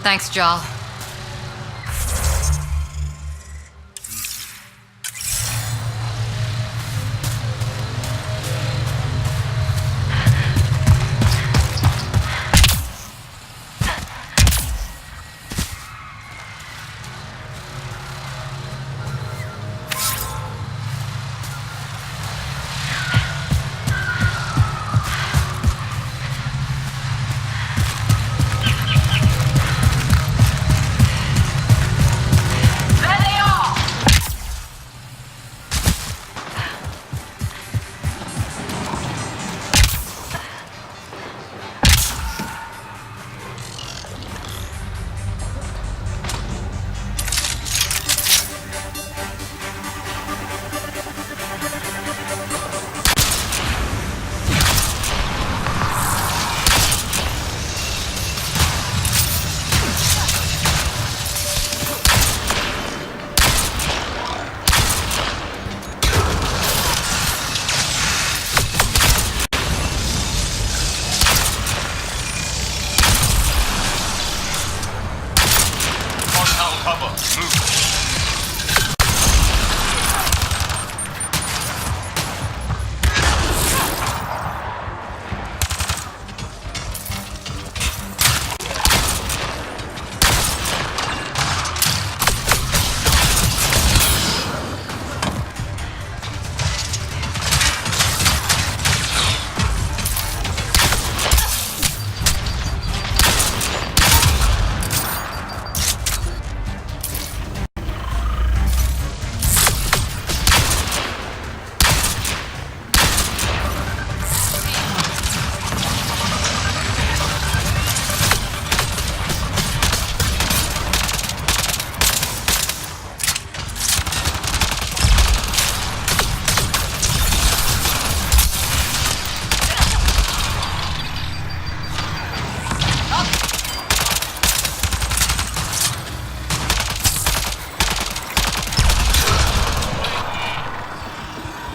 Thanks, Jal.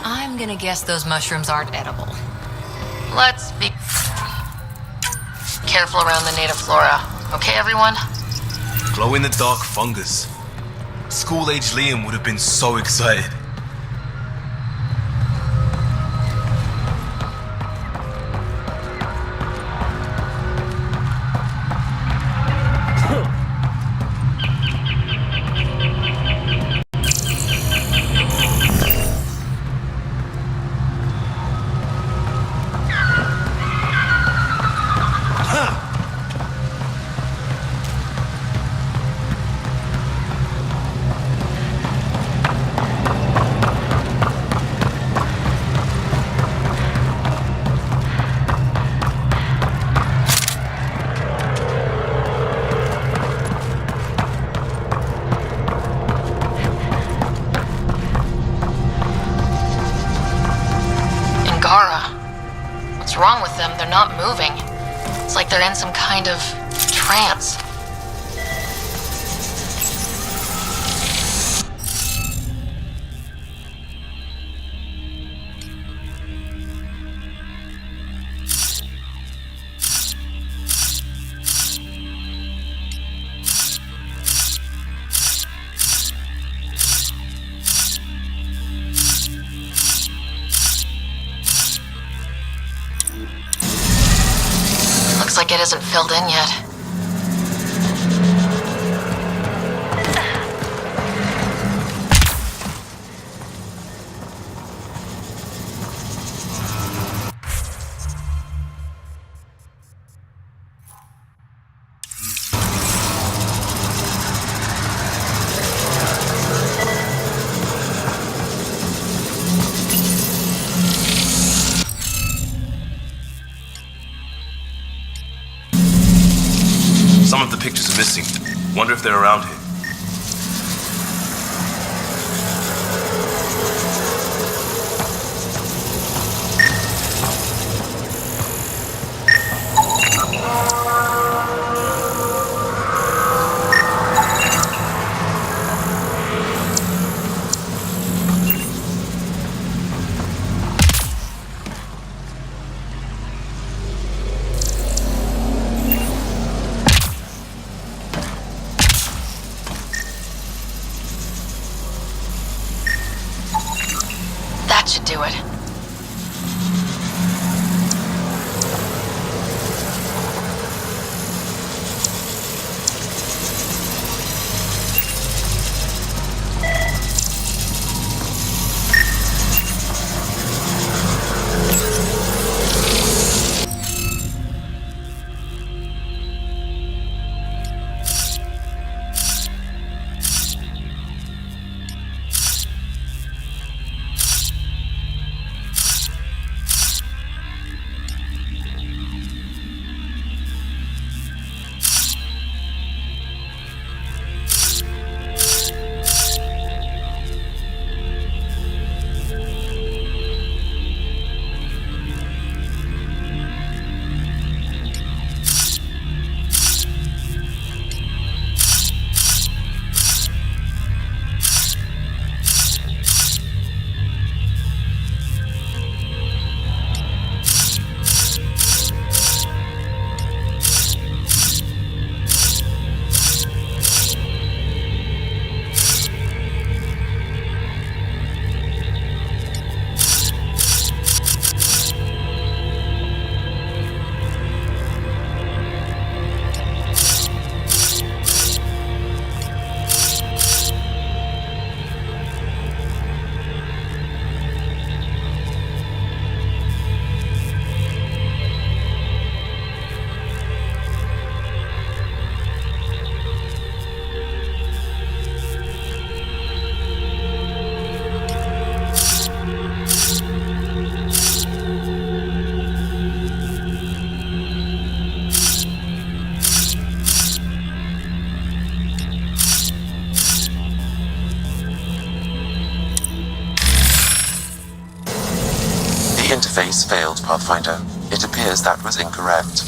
I'm gonna guess those mushrooms aren't edible. Let's be careful around the native flora. Okay, everyone? Glow-in-the-dark fungus. School-age Liam would have been so excited. What's wrong with them? They're not moving. It's like they're in some kind of trance. Looks like it isn't filled in yet. Some of the pictures are missing. Wonder if they're around here. do it. The interface failed, Pathfinder. It appears that was incorrect.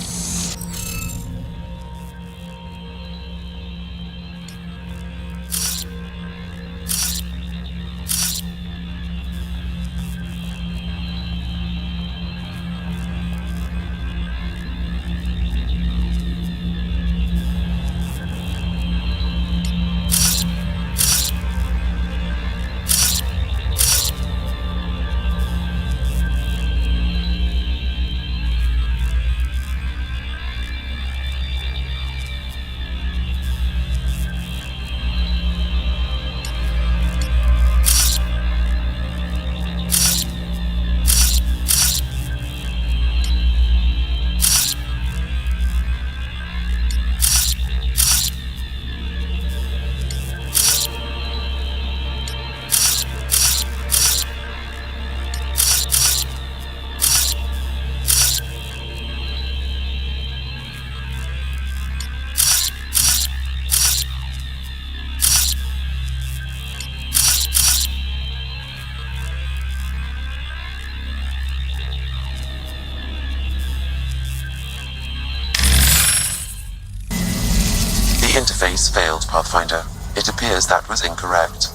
The interface failed, Pathfinder. It appears that was incorrect.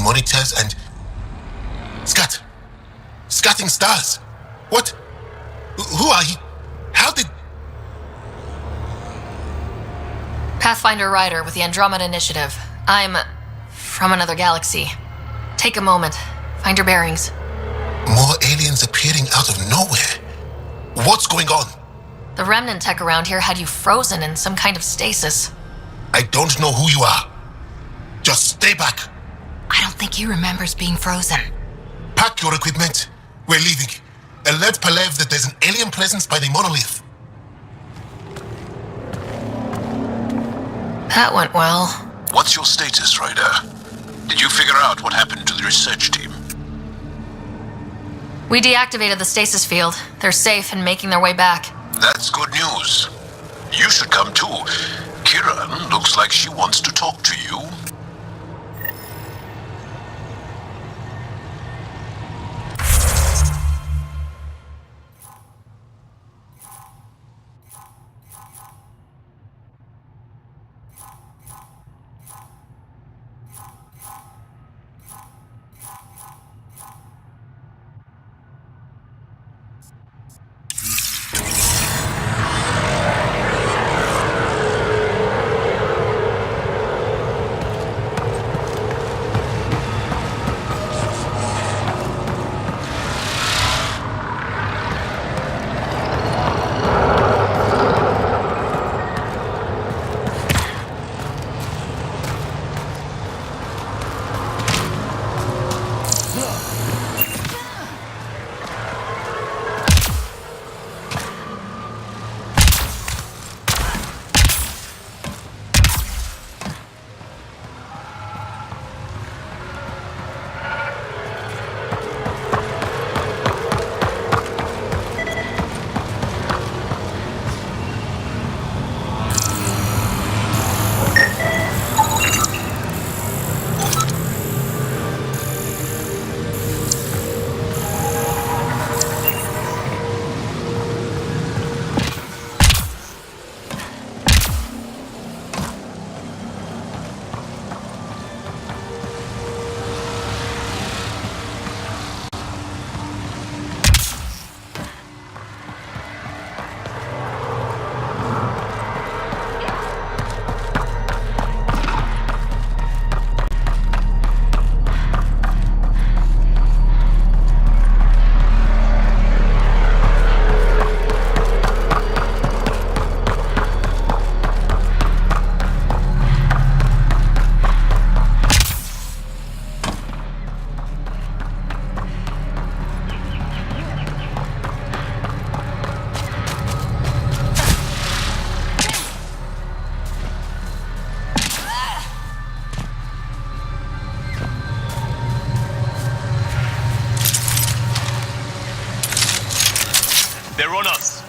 monitors and... Scatting stars! What? Who are you? How did... Pathfinder Ryder with the Andromeda Initiative. I'm from another galaxy. Take a moment. Find your bearings. More aliens appearing out of nowhere. What's going on? The remnant tech around here had you frozen in some kind of stasis. I don't know who you are. Just stay back. I don't think he remembers being frozen. Pack your equipment. We're leaving. And let Palev that there's an alien presence by the monolith. That went well. What's your status, Ryder? Did you figure out what happened to the research team? We deactivated the stasis field. They're safe and making their way back. That's good news. You should come too. Kiran looks like she wants to talk to you. They're on us.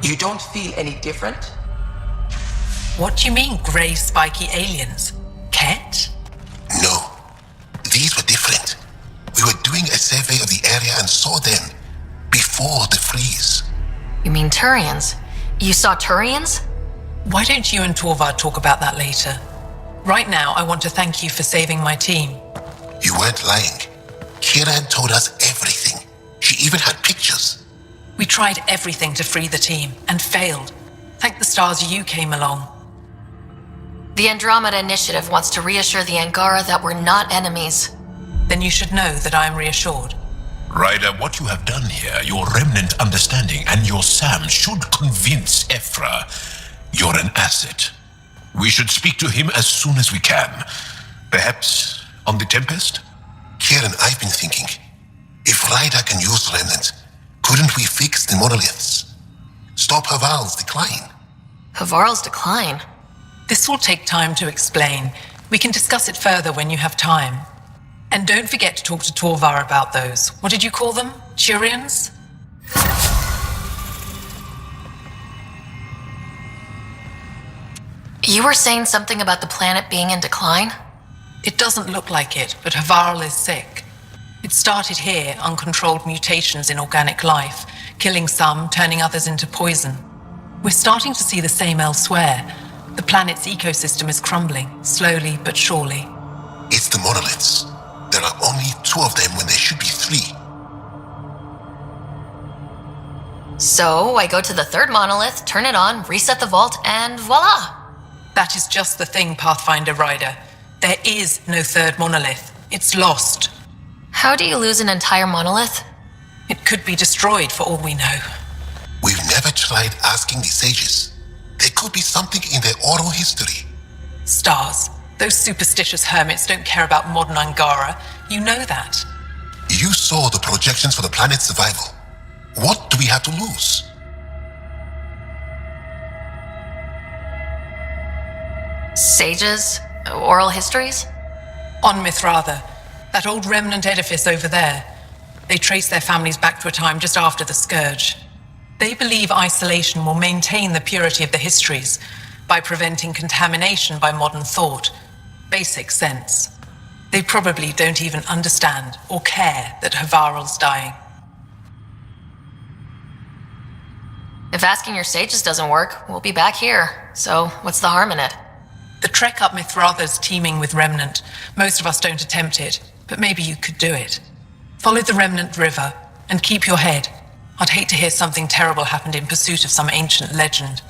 You don't feel any different? What do you mean, grey spiky aliens? Ket? No. These were different. We were doing a survey of the area and saw them before the freeze. You mean Turians? You saw Turians? Why don't you and Torvald talk about that later? Right now, I want to thank you for saving my team. You weren't lying. Kiran told us everything. even had pictures. We tried everything to free the team, and failed. Thank the stars you came along. The Andromeda Initiative wants to reassure the Angara that we're not enemies. Then you should know that I am reassured. Ryder, what you have done here, your remnant understanding and your SAM should convince Ephra you're an asset. We should speak to him as soon as we can. Perhaps on the Tempest? Kieran, I've been thinking, if Ryder can use remnant, couldn't we fix the monoliths? Stop Haval's decline? Havarl's decline? This will take time to explain. We can discuss it further when you have time. And don't forget to talk to Torvar about those. What did you call them? Turians? You were saying something about the planet being in decline? It doesn't look like it, but Havarl is sick. It started here, uncontrolled mutations in organic life, killing some, turning others into poison. We're starting to see the same elsewhere. The planet's ecosystem is crumbling, slowly but surely. It's the monoliths. There are only 2 of them when there should be 3. So, I go to the 3rd monolith, turn it on, reset the vault, and voila! That is just the thing, Pathfinder Ryder. There is no 3rd monolith. It's lost. How do you lose an entire monolith? It could be destroyed for all we know. We've never tried asking the sages. There could be something in their oral history. Stars. Those superstitious hermits don't care about modern Angara. You know that. You saw the projections for the planet's survival. What do we have to lose? Sages? Oral histories? On Mithratha, that old remnant edifice over there. They trace their families back to a time just after the Scourge. They believe isolation will maintain the purity of the histories by preventing contamination by modern thought. Basic sense. They probably don't even understand or care that Havarl's dying. If asking your sages doesn't work, we'll be back here. So, what's the harm in it? The trek up Mithratha's teeming with remnant. Most of us don't attempt it, but maybe you could do it. Follow the remnant river, and keep your head. I'd hate to hear something terrible happened in pursuit of some ancient legend.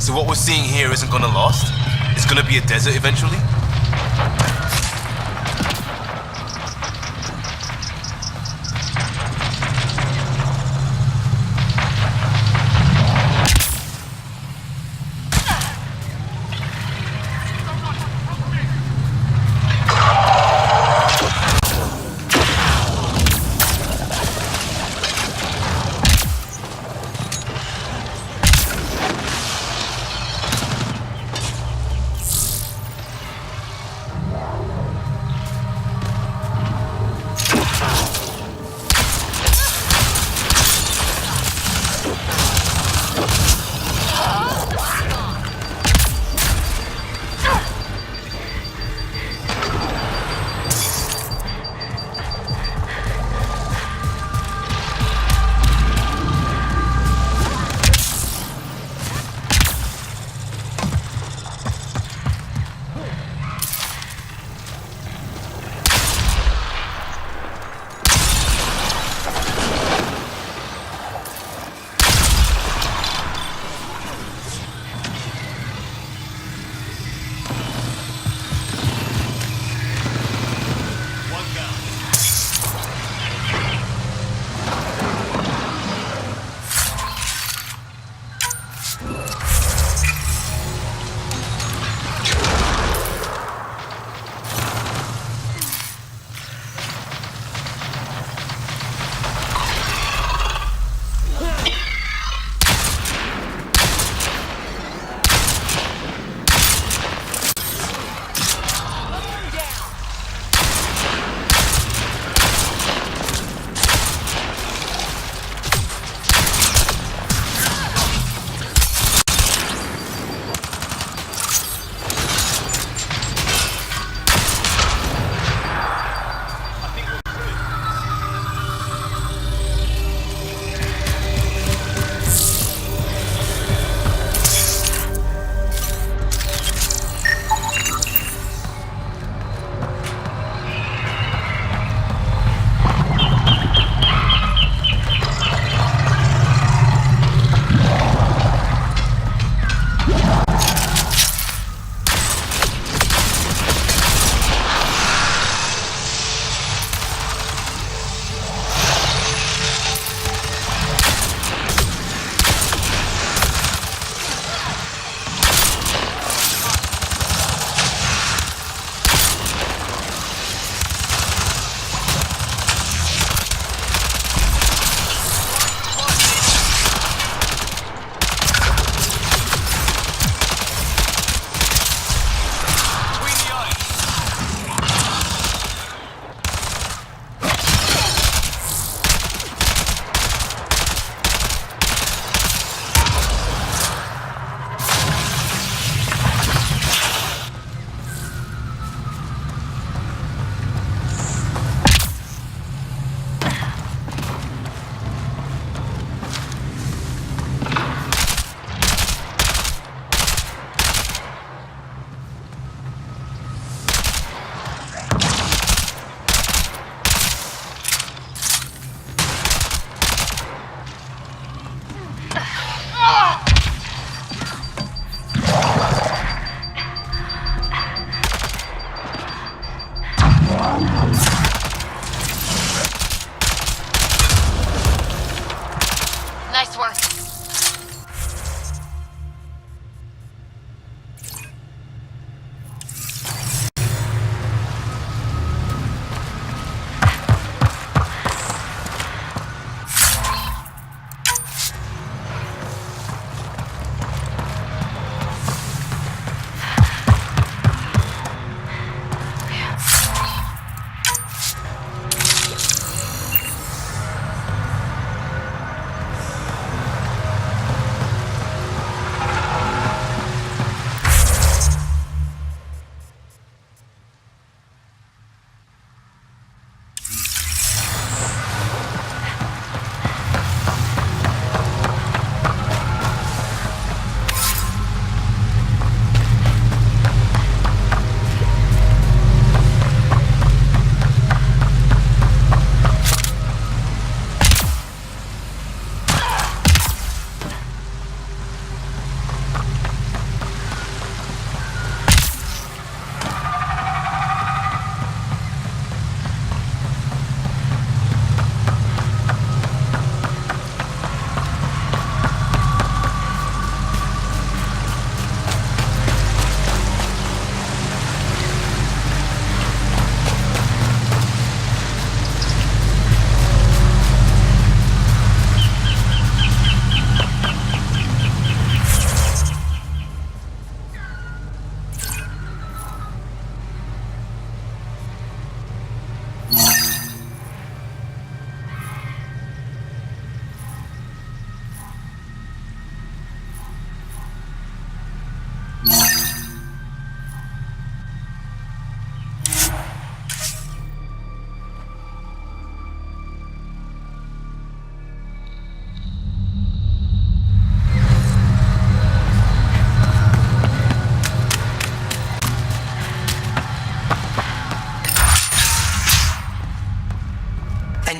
So what we're seeing here isn't gonna last? It's gonna be a desert eventually?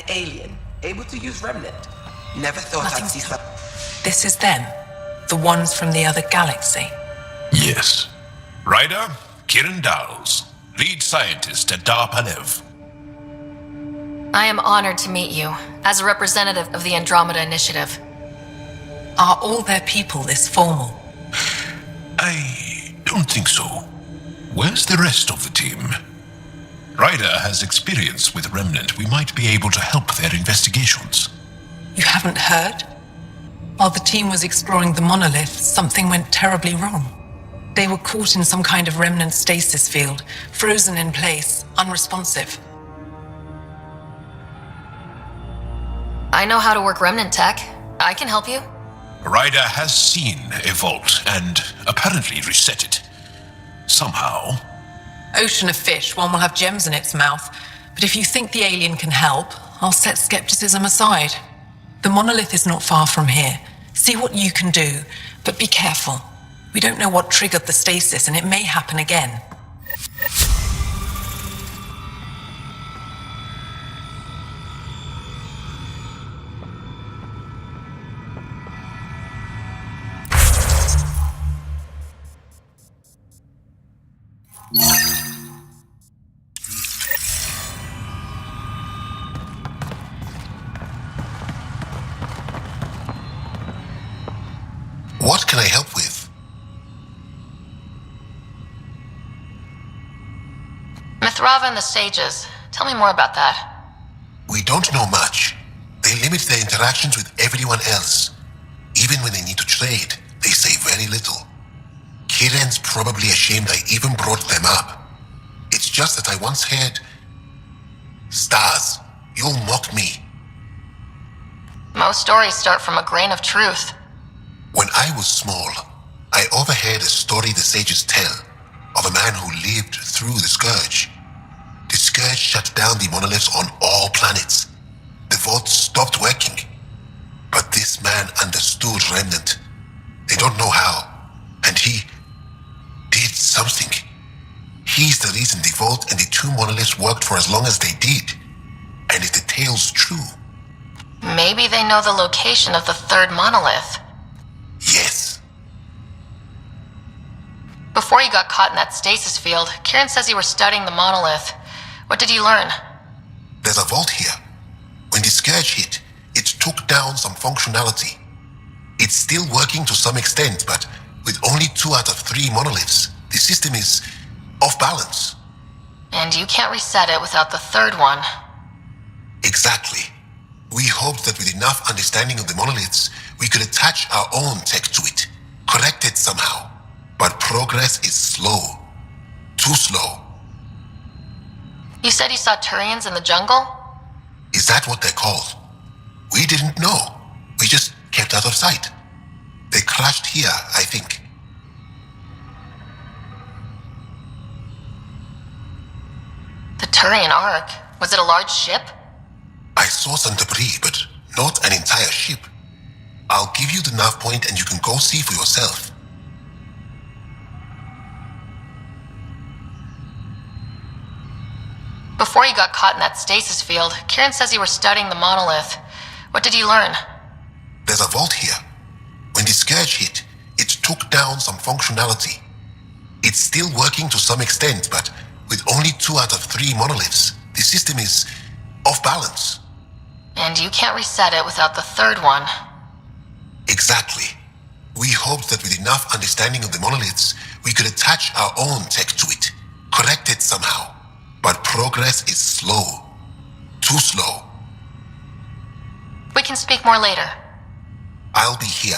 alien able to use Remnant. Never thought I'd see some. This is them. The ones from the other galaxy. Yes. Ryder, Kiran Dowles, lead scientist at Datapads. I am honored to meet you as a representative of the Andromeda Initiative. Are all their people this formal? I don't think so. Where's the rest of the team? Ryder has experience with Remnant. We might be able to help their investigations. You haven't heard? While the team was exploring the monolith, something went terribly wrong. They were caught in some kind of Remnant stasis field, frozen in place, unresponsive. I know how to work Remnant tech. I can help you. Ryder has seen a vault and apparently reset it. Somehow. Ocean of fish, one will have gems in its mouth. But if you think the alien can help, I'll set skepticism aside. The monolith is not far from here. See what you can do, but be careful. We don't know what triggered the stasis, and it may happen again. What can I help with? Mithrava and the Sages. Tell me more about that. We don't know much. They limit their interactions with everyone else. Even when they need to trade, they say very little. Kiran's probably ashamed I even brought them up. It's just that I once heard... Stars, you'll mock me. Most stories start from a grain of truth. When I was small, I overheard a story the sages tell of a man who lived through the Scourge. The Scourge shut down the monoliths on all planets. The vaults stopped working. But this man understood Remnant. They don't know how. And he did something. He's the reason the vault and the two monoliths worked for as long as they did. And if the tale's true... Maybe they know the location of the third monolith. Yes. Before you got caught in that stasis field, Kiran says you were studying the monolith. What did you learn? There's a vault here. When the Scourge hit, it took down some functionality. It's still working to some extent, but with only 2 out of 3 monoliths, the system is off balance. And you can't reset it without the third one. Exactly. We hoped that with enough understanding of the monoliths, we could attach our own tech to it, correct it somehow. But progress is slow. Too slow. You said you saw Turians in the jungle? Is that what they're called? We didn't know. We just kept out of sight. They crashed here, I think. The Turian Ark? Was it a large ship? I saw some debris, but not an entire ship. I'll give you the nav point and you can go see for yourself. Before you got caught in that stasis field, Kiran says you were studying the monolith. What did you learn? There's a vault here. When the Scourge hit, it took down some functionality. It's still working to some extent, but with only 2 out of 3 monoliths, the system is off balance. And you can't reset it without the third one. Exactly. We hoped that with enough understanding of the monoliths, we could attach our own tech to it, correct it somehow. But progress is slow. Too slow. We can speak more later. I'll be here.